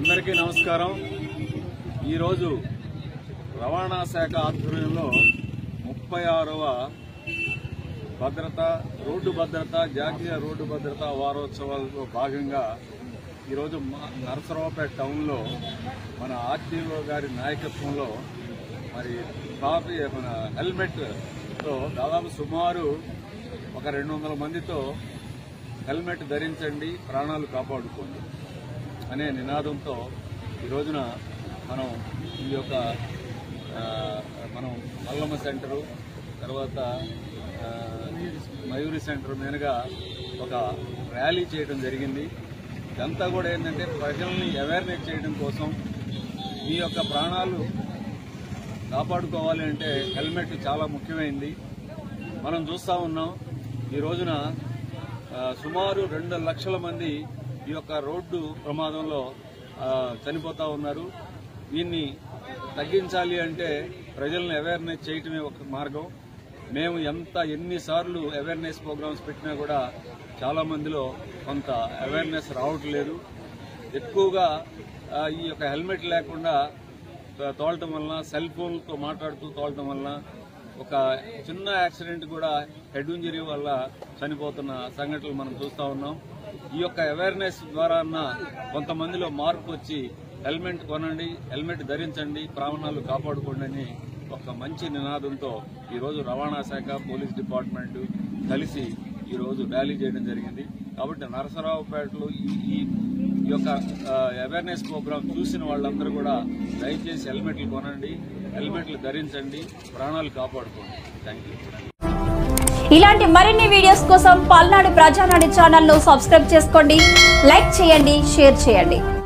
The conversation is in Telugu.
అందరికీ నమస్కారం। ఈరోజు రవాణా శాఖ ఆధ్వర్యంలో 36వ రోడ్డు భద్రత జాతీయ రోడ్డు భద్రతా వారోత్సవాల్లో భాగంగా ఈరోజు నరసరావుపేట టౌన్లో మన ఆర్టీఓ గారి నాయకత్వంలో మరి మన హెల్మెట్తో దాదాపు సుమారు ఒక 200 మందితో హెల్మెట్ ధరించండి ప్రాణాలు కాపాడుకోండి అనే నినాదంతో ఈ రోజున మనం ఈ యొక్క మనం మల్లమ్మ సెంటరు తర్వాత మయూరి సెంటర్ మీదుగా ఒక ర్యాలీ చేయడం జరిగింది। ఇదంతా కూడా ఏంటంటే ప్రజల్ని అవేర్నెస్ చేయడం కోసం ఈ యొక్క ప్రాణాలు కాపాడుకోవాలి అంటే హెల్మెట్ చాలా ముఖ్యమైనది। మనం చూస్తూ ఉన్నాం ఈ రోజున సుమారు 2 లక్షల మంది ఈ యొక్క రోడ్డు ప్రమాదంలో చనిపోతూ ఉన్నారు। దీన్ని తగ్గించాలి అంటే ప్రజలను అవేర్నెస్ చేయటమే ఒక మార్గం। మేము ఎన్నిసార్లు అవేర్నెస్ ప్రోగ్రామ్స్ పెట్టినా కూడా చాలా మందిలో కొంత అవేర్నెస్ రావట్లేదు। ఎక్కువగా ఈ యొక్క హెల్మెట్ లేకుండా తోలటం వలన సెల్ ఫోన్తో మాట్లాడుతూ తోలటం వలన ఒక చిన్న యాక్సిడెంట్ కూడా హెడ్ ఇంజరీ వల్ల చనిపోతున్న సంఘటనలు మనం చూస్తూ ఉన్నాం। ఈ యొక్క అవేర్నెస్ ద్వారా కొంతమందిలో మార్పు వచ్చి హెల్మెట్ కొనండి, హెల్మెట్ ధరించండి, ప్రాణాలు కాపాడుకోండి అని ఒక మంచి నినాదంతో ఈరోజు రవాణా శాఖ పోలీస్ డిపార్ట్మెంట్ కలిసి ఈరోజు ర్యాలీ చేయడం జరిగింది। కాబట్టి నరసరావుపేటలో ఈ యొక్క అవేర్నెస్ ప్రోగ్రాం చూసిన వాళ్ళందరూ కూడా దయచేసి హెల్మెట్లు కొనండి, హెల్మెట్లు ధరించండి, ప్రాణాలు కాపాడుకోండి। Thank you. ఇలాంటి మరిన్ని వీడియోస్ కోసం పల్నాడు ప్రజానాడి ఛానల్ ను సబ్స్క్రైబ్ చేసుకోండి, లైక్ చేయండి, షేర్ చేయండి।